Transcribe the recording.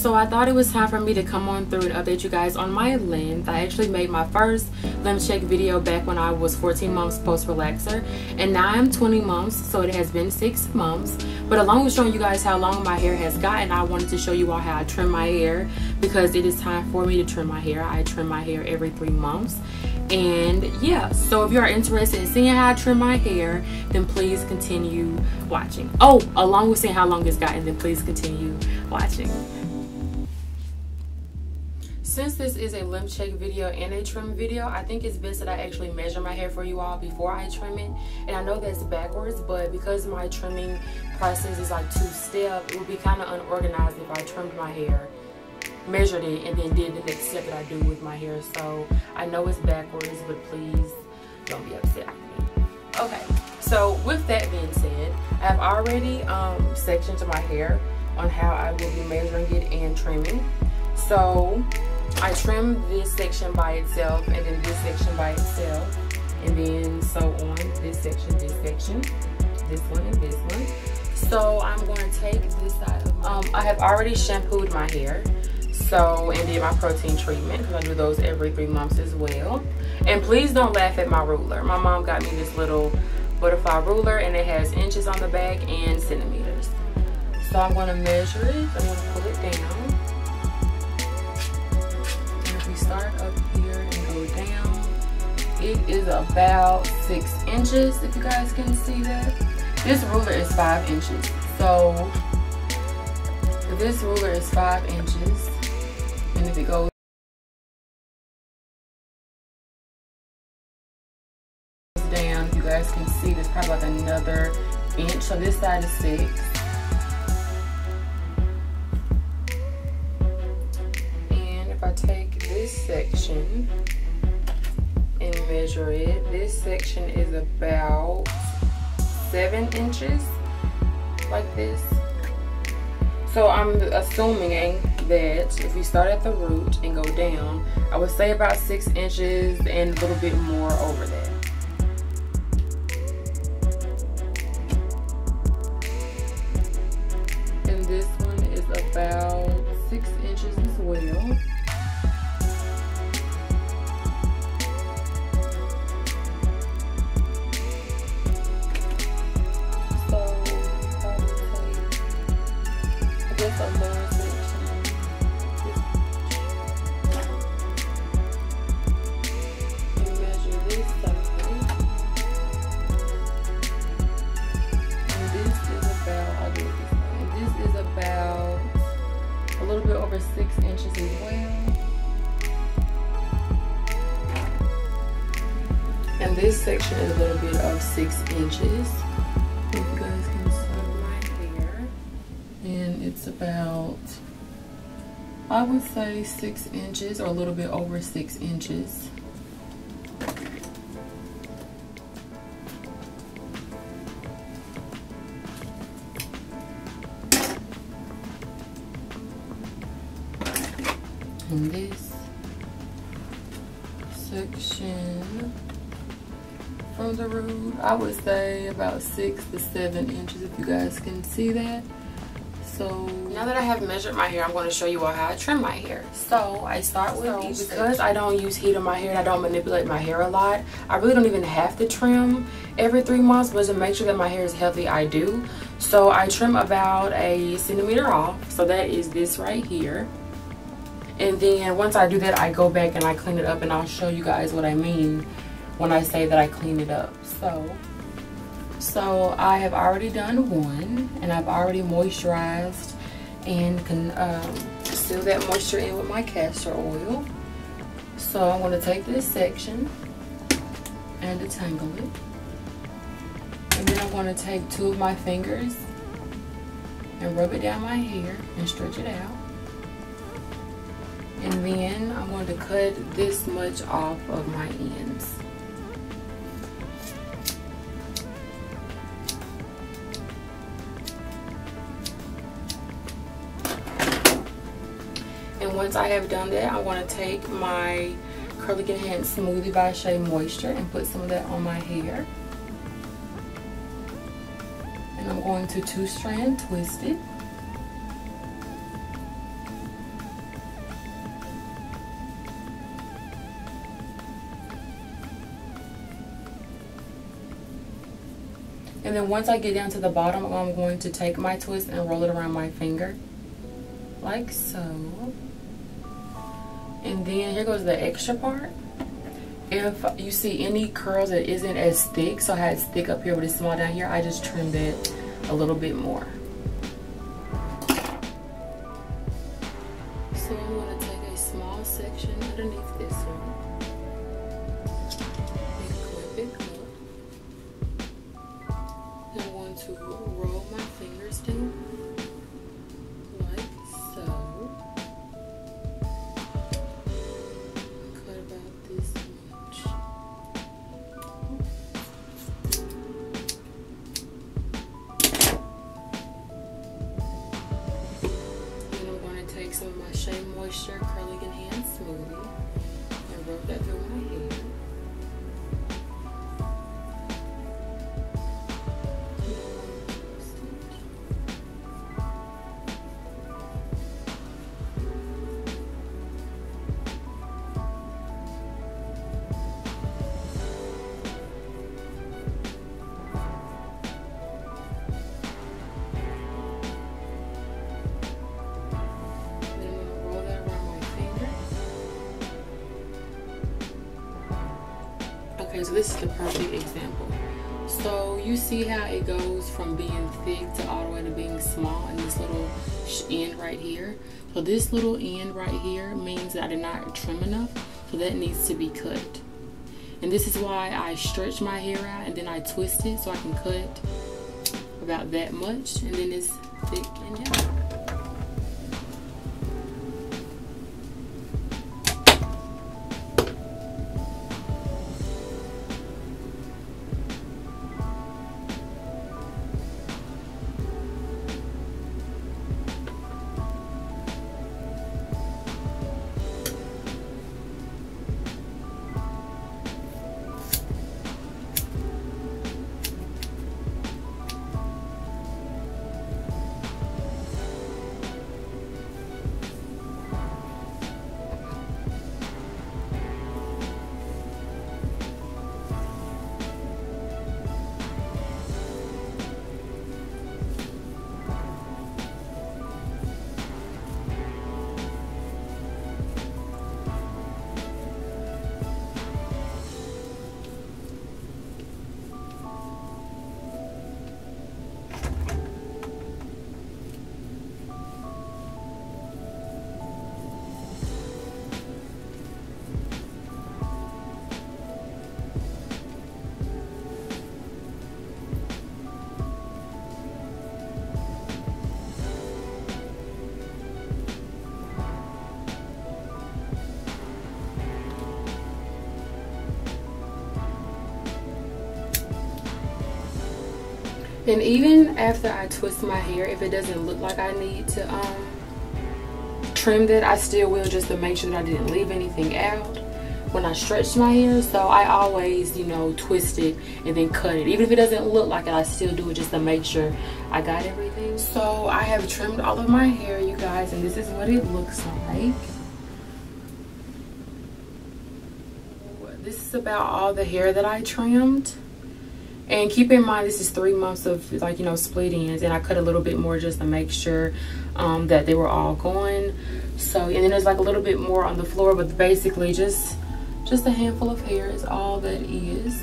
So I thought it was time for me to come on through and update you guys on my length. I actually made my first length check video back when I was 14 months post relaxer, and now I'm 20 months, so it has been 6 months. But along with showing you guys how long my hair has gotten, I wanted to show you all how I trim my hair, because it is time for me to trim my hair. I trim my hair every 3 months. And yeah, so if you are interested in seeing how I trim my hair, then please continue watching. Oh, along with seeing how long it's gotten, then please continue watching. Since this is a length check video and a trim video, I think it's best that I actually measure my hair for you all before I trim it. And I know that's backwards, but because my trimming process is like 2-step, it would be kind of unorganized if I trimmed my hair, measured it, and then did the next step that I do with my hair. So I know it's backwards, but please don't be upset with me. Okay, so with that being said, I've already sectioned my hair on how I will be measuring it and trimming. So I trim this section by itself, and then this section by itself, and then so on, this section, this one, and this one. So I'm going to take this side of I have already shampooed my hair, so, and did my protein treatment, because I do those every 3 months as well. And please don't laugh at my ruler. My mom got me this little butterfly ruler, and it has inches on the back and centimeters. So I'm going to measure it. I'm going to pull it down. Start up here and go down. It is about 6 inches, if you guys can see that. This ruler is 5 inches, so this ruler is 5 inches, and if it goes down, you guys can see there's probably like another inch. So this side is 6. I take this section and measure it. This section is about 7 inches, like this. So I'm assuming that if we start at the root and go down, I would say about 6 inches and a little bit more over that. And this one is about 6 inches as well. A little bit over 6 inches as well. And this section is a little bit of 6 inches. If you guys can see my hair. And it's about, I would say 6 inches, or a little bit over 6 inches. And this section from the root, I would say about 6 to 7 inches, if you guys can see that. So now that I have measured my hair, I'm going to show you all how I trim my hair. So I start with these. Because I don't use heat on my hair and I don't manipulate my hair a lot, I really don't even have to trim every 3 months, but to make sure that my hair is healthy, I do. So I trim about a centimeter off, so that is this right here. And then once I do that, I go back and I clean it up, and I'll show you guys what I mean when I say that I clean it up. So I have already done one, and I've already moisturized and can seal that moisture in with my castor oil. So I'm going to take this section and detangle it. And then I'm going to take 2 of my fingers and rub it down my hair and stretch it out. And then I'm going to cut this much off of my ends. And once I have done that, I want to take my Curly Enhanced Smoothie by Shea Moisture and put some of that on my hair. And I'm going to 2-strand twist it. And then once I get down to the bottom, I'm going to take my twist and roll it around my finger, like so. And then here goes the extra part. If you see any curls that isn't as thick, so I had it's thick up here but it's small down here, I just trimmed it a little bit more. So I'm going to take a small section underneath this one and clip it up. I'm going to roll my fingers down like so. Cut about this much. Then I'm going to take some of my Shea Moisture Curling Enhanced Smoothie and rub that through my hair. Okay, so this is the perfect example. So you see how it goes from being thick to all the way to being small in this little end right here. So this little end right here means that I did not trim enough, so that needs to be cut. And this is why I stretch my hair out and then I twist it so I can cut about that much, and then it's thick and down. And even after I twist my hair, if it doesn't look like I need to trim that, I still will, just to make sure that I didn't leave anything out when I stretch my hair. So I always, you know, twist it and then cut it. Even if it doesn't look like it, I still do it just to make sure I got everything. So I have trimmed all of my hair, you guys, and this is what it looks like. This is about all the hair that I trimmed. And keep in mind, this is 3 months of, like, you know, split ends, and I cut a little bit more just to make sure that they were all gone. So, and then there's like a little bit more on the floor, but basically just a handful of hair is all that is.